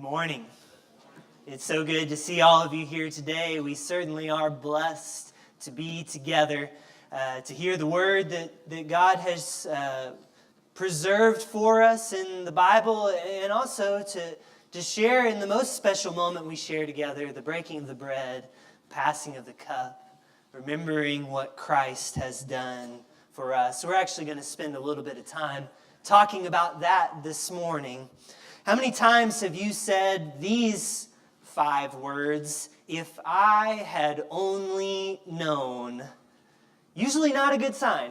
Good morning. It's so good to see all of you here today. We certainly are blessed to be together, to hear the word that God has preserved for us in the Bible, and also to share in the most special moment we share together, the breaking of the bread, passing of the cup, remembering what Christ has done for us. So we're actually going to spend a little bit of time talking about that this morning. How many times have you said these 5 words, if I had only known? Usually not a good sign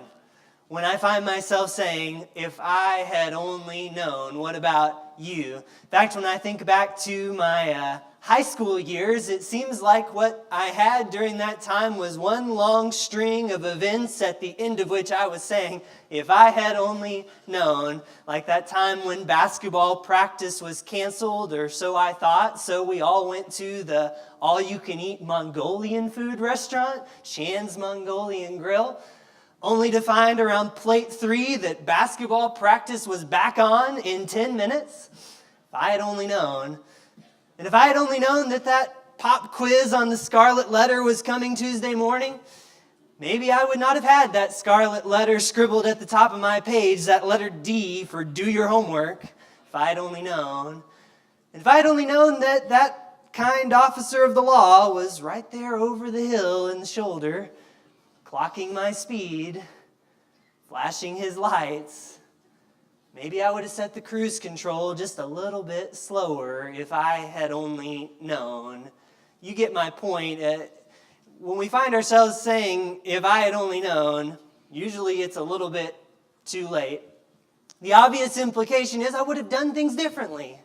when I find myself saying, if I had only known. What about you? In fact, when I think back to my high school years, it seems like what I had during that time was one long string of events at the end of which I was saying, if I had only known. Like that time when basketball practice was canceled, or so I thought, so we all went to the all-you-can-eat Mongolian food restaurant, Chan's Mongolian Grill, only to find around plate 3 that basketball practice was back on in 10 minutes. If I had only known. And if I had only known that pop quiz on the Scarlet Letter was coming Tuesday morning, maybe I would not have had that scarlet letter scribbled at the top of my page, that letter D for do your homework, if I had only known. And if I had only known that kind officer of the law was right there over the hill in the shoulder, clocking my speed, flashing his lights, maybe I would have set the cruise control just a little bit slower if I had only known. You get my point. When we find ourselves saying, if I had only known, usually it's a little bit too late. The obvious implication is I would have done things differently.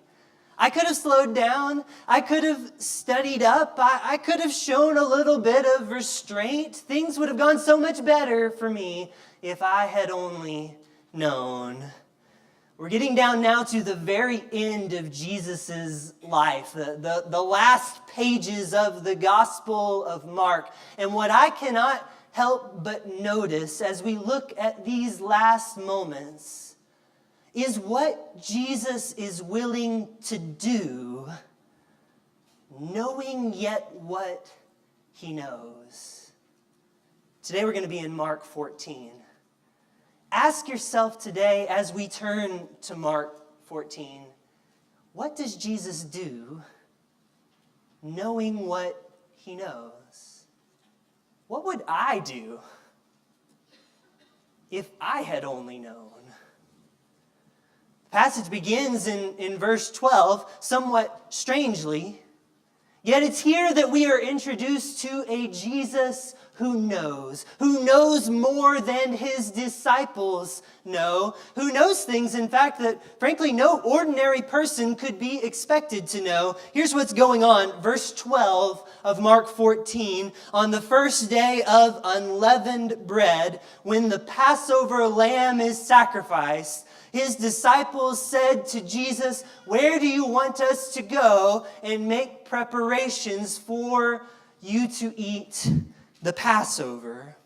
I could have slowed down. I could have studied up. I could have shown a little bit of restraint. Things would have gone so much better for me if I had only known. We're getting down now to the very end of Jesus' life, the last pages of the Gospel of Mark. And what I cannot help but notice as we look at these last moments is what Jesus is willing to do, knowing yet what he knows. Today we're going to be in Mark 14. Ask yourself today, as we turn to Mark 14, what does Jesus do, knowing what he knows? What would I do if I had only known? The passage begins in verse 12, somewhat strangely, yet it's here that we are introduced to a Jesus who knows more than his disciples know, who knows things, in fact, that frankly no ordinary person could be expected to know. Here's what's going on. Verse 12 of Mark 14, on the first day of unleavened bread, when the Passover lamb is sacrificed, his disciples said to Jesus, "Where do you want us to go and make preparations for you to eat the Passover?"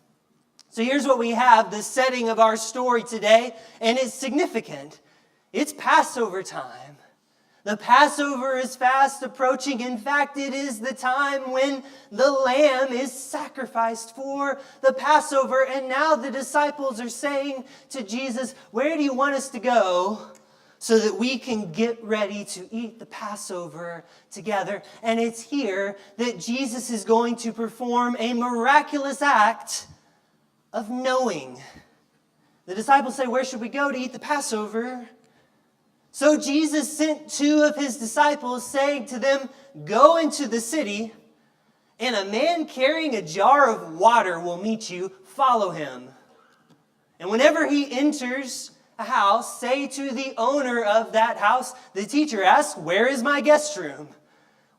So here's what we have, the setting of our story today, and it's significant. It's Passover time. The Passover is fast approaching. In fact, it is the time when the lamb is sacrificed for the Passover. And now the disciples are saying to Jesus, "Where do you want us to go so that we can get ready to eat the Passover together?" And it's here that Jesus is going to perform a miraculous act of knowing. The disciples say, "Where should we go to eat the Passover?" So Jesus sent 2 of his disciples, saying to them, "Go into the city, and a man carrying a jar of water will meet you. Follow him. And whenever he enters a house, say to the owner of that house, 'The teacher asks, where is my guest room,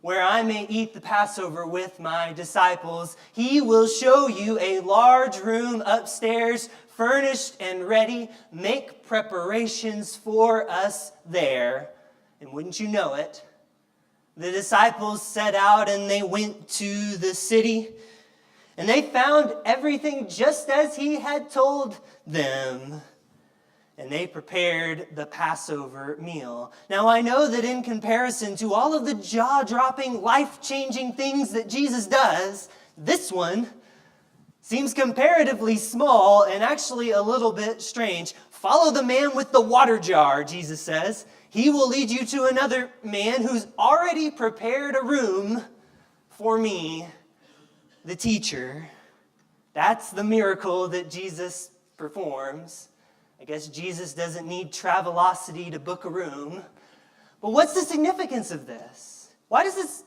where I may eat the Passover with my disciples? He will show you a large room upstairs, furnished and ready. Make preparations for us there.' And wouldn't you know it, the disciples set out and they went to the city. And they found everything just as he had told them. and they prepared the Passover meal. Now, I know that in comparison to all of the jaw-dropping, life-changing things that Jesus does, this one seems comparatively small and actually a little bit strange. Follow the man with the water jar, Jesus says. He will lead you to another man who's already prepared a room for me, the teacher. That's the miracle that Jesus performs. I guess Jesus doesn't need Travelocity to book a room. But what's the significance of this? Why does this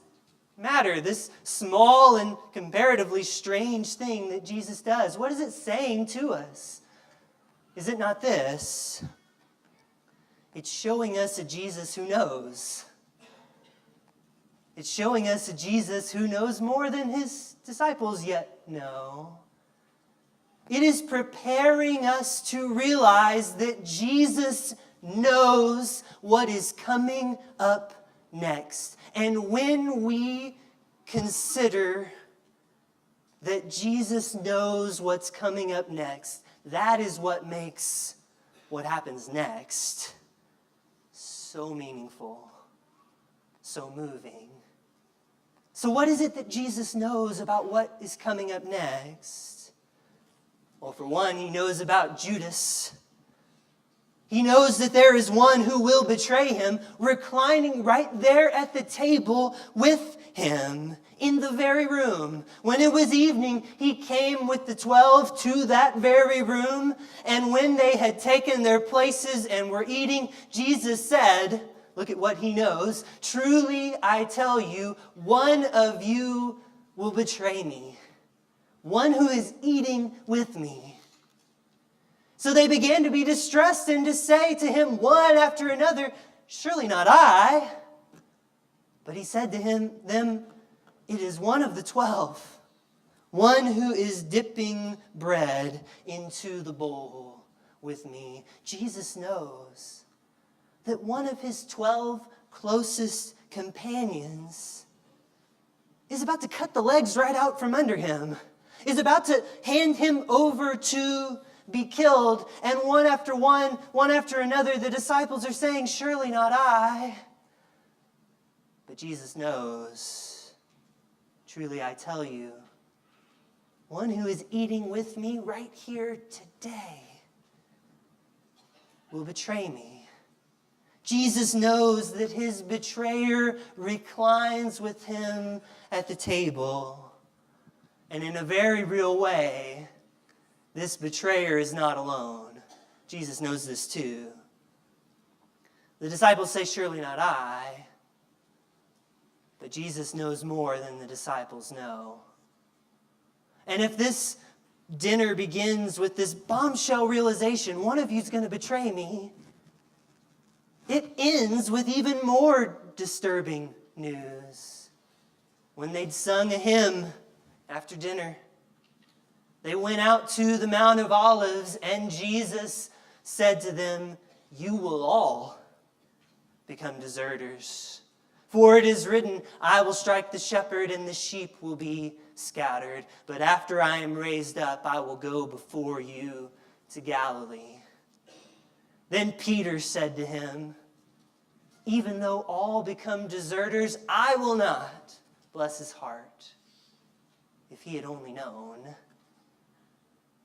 matter, this small and comparatively strange thing that Jesus does? What is it saying to us? Is it not this? It's showing us a Jesus who knows. It's showing us a Jesus who knows more than his disciples yet know. It is preparing us to realize that Jesus knows what is coming up next. And when we consider that Jesus knows what's coming up next, that is what makes what happens next so meaningful, so moving. So what is it that Jesus knows about what is coming up next? Well, for one, he knows about Judas. He knows that there is one who will betray him, reclining right there at the table with him in the very room. When it was evening, he came with the 12 to that very room. And when they had taken their places and were eating, Jesus said, look at what he knows, "Truly I tell you, one of you will betray me. One who is eating with me." So they began to be distressed and to say to him one after another, "Surely not I." But he said to them, "It is one of the 12, one who is dipping bread into the bowl with me." Jesus knows that one of his 12 closest companions is about to cut the legs right out from under him, is about to hand him over to be killed. And one after another, the disciples are saying, "Surely not I." But Jesus knows, "Truly I tell you, one who is eating with me right here today will betray me." Jesus knows that his betrayer reclines with him at the table. And in a very real way, this betrayer is not alone. Jesus knows this too. The disciples say, "Surely not I." But Jesus knows more than the disciples know. And if this dinner begins with this bombshell realization, one of you is going to betray me, it ends with even more disturbing news. When they'd sung a hymn after dinner, they went out to the Mount of Olives, and Jesus said to them, "You will all become deserters. For it is written, I will strike the shepherd, and the sheep will be scattered. But after I am raised up, I will go before you to Galilee." Then Peter said to him, "Even though all become deserters, I will not." Bless his heart. If he had only known.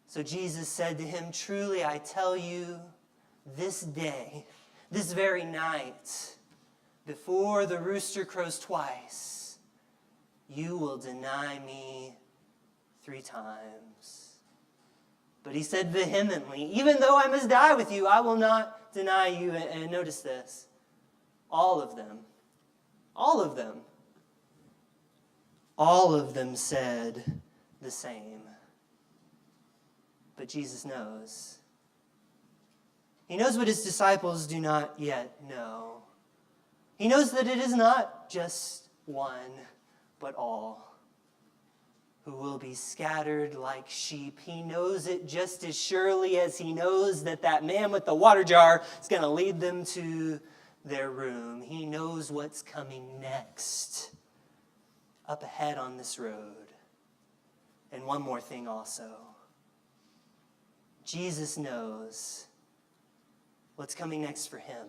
So Jesus said to him, "Truly I tell you, this day, this very night, before the rooster crows twice, you will deny me 3 times. But he said vehemently, "Even though I must die with you, I will not deny you." And notice this, all of them said the same. But Jesus knows. He knows what his disciples do not yet know. He knows that it is not just one, but all who will be scattered like sheep. He knows it just as surely as he knows that that man with the water jar is going to lead them to their room. He knows what's coming next up ahead on this road. And one more thing also. Jesus knows what's coming next for him.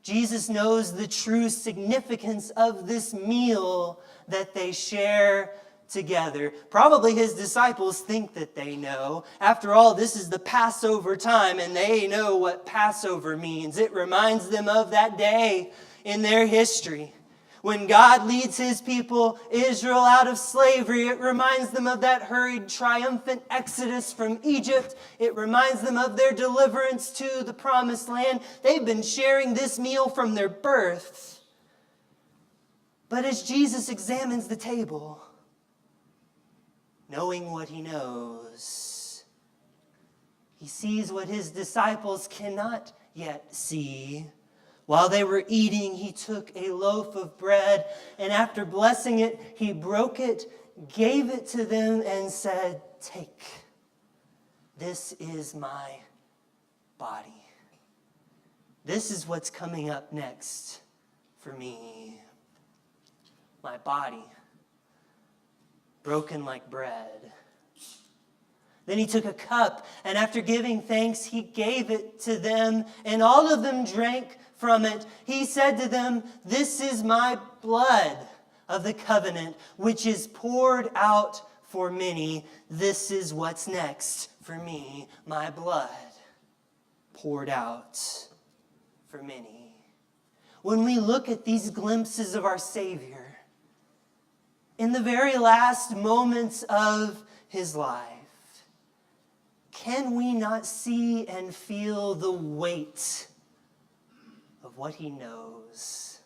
Jesus knows the true significance of this meal that they share together. Probably his disciples think that they know. After all, this is the Passover time, and they know what Passover means. It reminds them of that day in their history when God leads his people, Israel, out of slavery. It reminds them of that hurried, triumphant exodus from Egypt. It reminds them of their deliverance to the promised land. They've been sharing this meal from their birth. But as Jesus examines the table, knowing what he knows, he sees what his disciples cannot yet see. While they were eating, he took a loaf of bread, and after blessing it, he broke it, gave it to them, and said, "Take, this is my body." This is what's coming up next for me. My body, broken like bread. Then he took a cup, and after giving thanks, he gave it to them, and all of them drank from it. He said to them, "This is my blood of the covenant, which is poured out for many." This is what's next for me. My blood poured out for many. When we look at these glimpses of our Savior, in the very last moments of his life, can we not see and feel the weight of what he knows?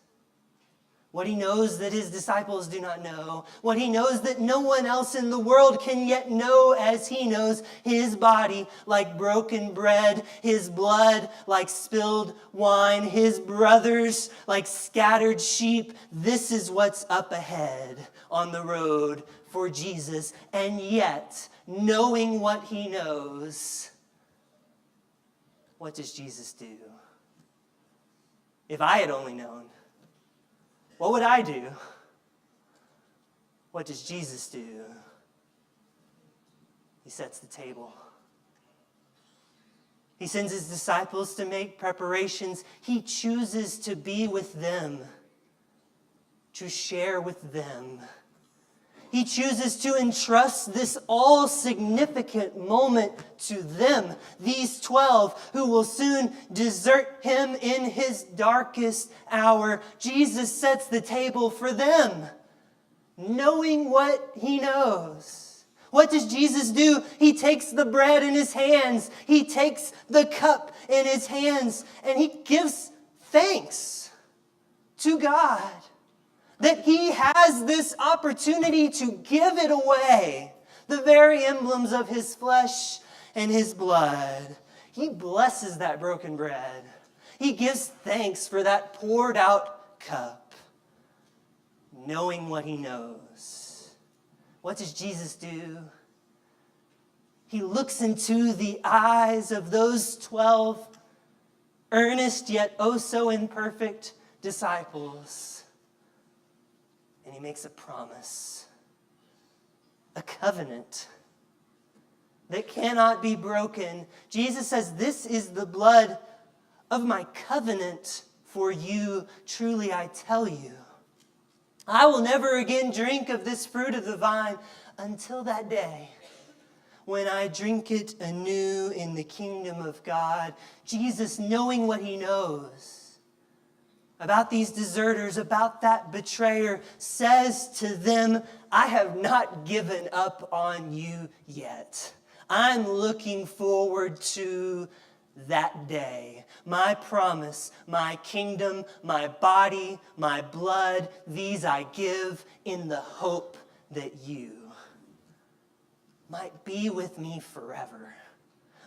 What he knows that his disciples do not know. What he knows that no one else in the world can yet know as he knows. His body like broken bread. His blood like spilled wine. His brothers like scattered sheep. This is what's up ahead on the road for Jesus. And yet, knowing what he knows, what does Jesus do? If I had only known, what would I do? What does Jesus do? He sets the table. He sends his disciples to make preparations. He chooses to be with them, to share with them. He chooses to entrust this all-significant moment to them, these 12 who will soon desert him in his darkest hour. Jesus sets the table for them, knowing what he knows. What does Jesus do? He takes the bread in his hands. He takes the cup in his hands, and he gives thanks to God that he has this opportunity to give it away, the very emblems of his flesh and his blood. He blesses that broken bread. He gives thanks for that poured out cup, knowing what he knows. What does Jesus do? He looks into the eyes of those 12 earnest yet oh so imperfect disciples. And he makes a promise, a covenant that cannot be broken. Jesus says, "This is the blood of my covenant for you. Truly I tell you, I will never again drink of this fruit of the vine until that day when I drink it anew in the kingdom of God." Jesus, knowing what he knows about these deserters, about that betrayer, says to them, "I have not given up on you yet. I'm looking forward to that day. My promise, my kingdom, my body, my blood, these I give in the hope that you might be with me forever,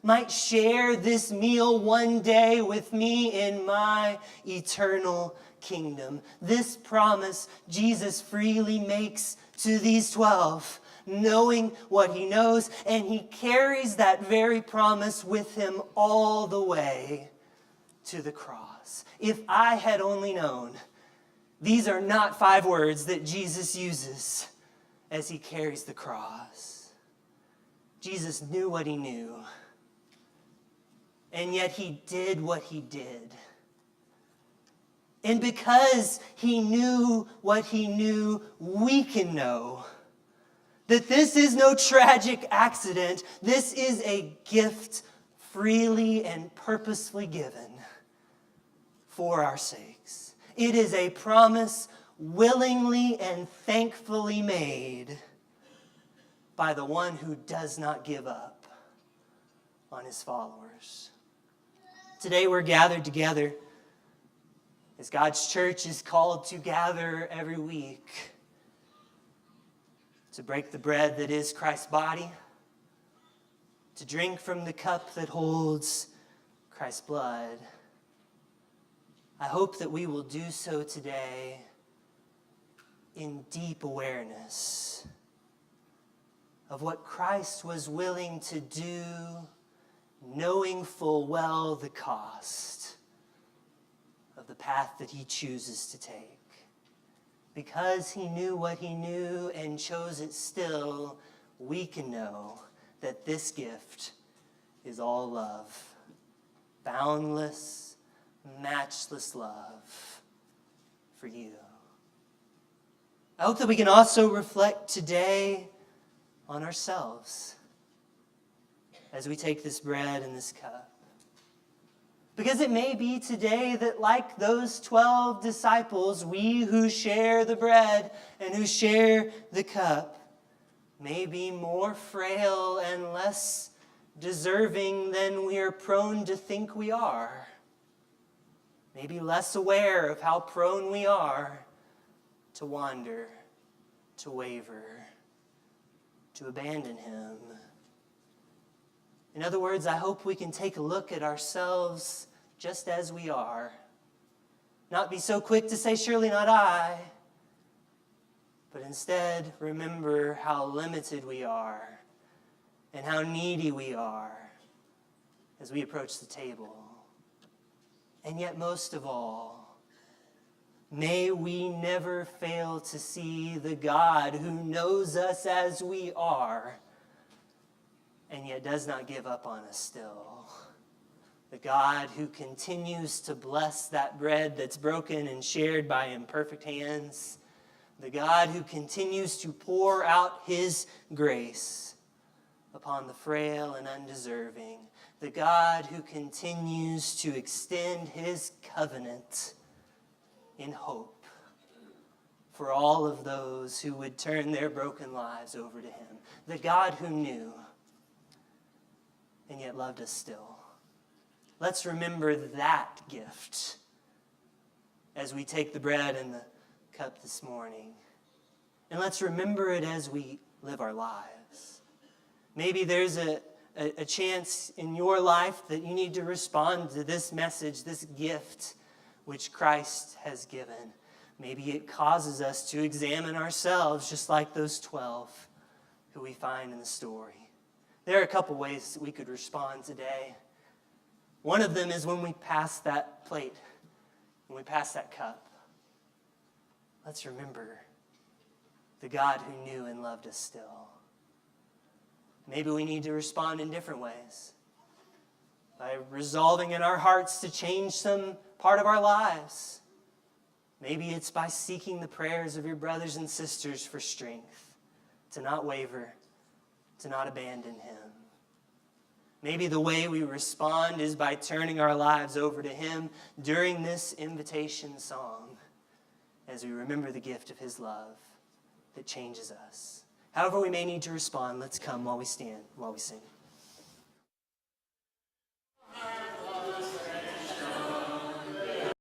might share this meal one day with me in my eternal kingdom." This promise Jesus freely makes to these 12, knowing what he knows, and he carries that very promise with him all the way to the cross. If I had only known, these are not 5 words that Jesus uses as he carries the cross. Jesus knew what he knew. And yet he did what he did. And because he knew what he knew, we can know that this is no tragic accident. This is a gift freely and purposefully given for our sakes. It is a promise willingly and thankfully made by the one who does not give up on his followers. Today we're gathered together as God's church is called to gather every week to break the bread that is Christ's body, to drink from the cup that holds Christ's blood. I hope that we will do so today in deep awareness of what Christ was willing to do, knowing full well the cost of the path that he chooses to take. Because he knew what he knew and chose it still, we can know that this gift is all love. Boundless, matchless love for you. I hope that we can also reflect today on ourselves as we take this bread and this cup. Because it may be today that, like those 12 disciples, we who share the bread and who share the cup may be more frail and less deserving than we are prone to think we are. Maybe less aware of how prone we are to wander, to waver, to abandon him. In other words, I hope we can take a look at ourselves just as we are. Not be so quick to say, surely not I, but instead remember how limited we are and how needy we are as we approach the table. And yet most of all, may we never fail to see the God who knows us as we are and yet does not give up on us still. The God who continues to bless that bread that's broken and shared by imperfect hands. The God who continues to pour out his grace upon the frail and undeserving. The God who continues to extend his covenant in hope for all of those who would turn their broken lives over to him. The God who knew and yet loved us still. Let's remember that gift as we take the bread and the cup this morning. And let's remember it as we live our lives. Maybe there's a chance in your life that you need to respond to this message, this gift which Christ has given. Maybe it causes us to examine ourselves just like those 12 who we find in the story. There are a couple ways that we could respond today. One of them is when we pass that plate, when we pass that cup. Let's remember the God who knew and loved us still. Maybe we need to respond in different ways. By resolving in our hearts to change some part of our lives. Maybe it's by seeking the prayers of your brothers and sisters for strength, to not waver, to not abandon him. Maybe the way we respond is by turning our lives over to him during this invitation song as we remember the gift of his love that changes us. However we may need to respond, let's come while we stand, while we sing.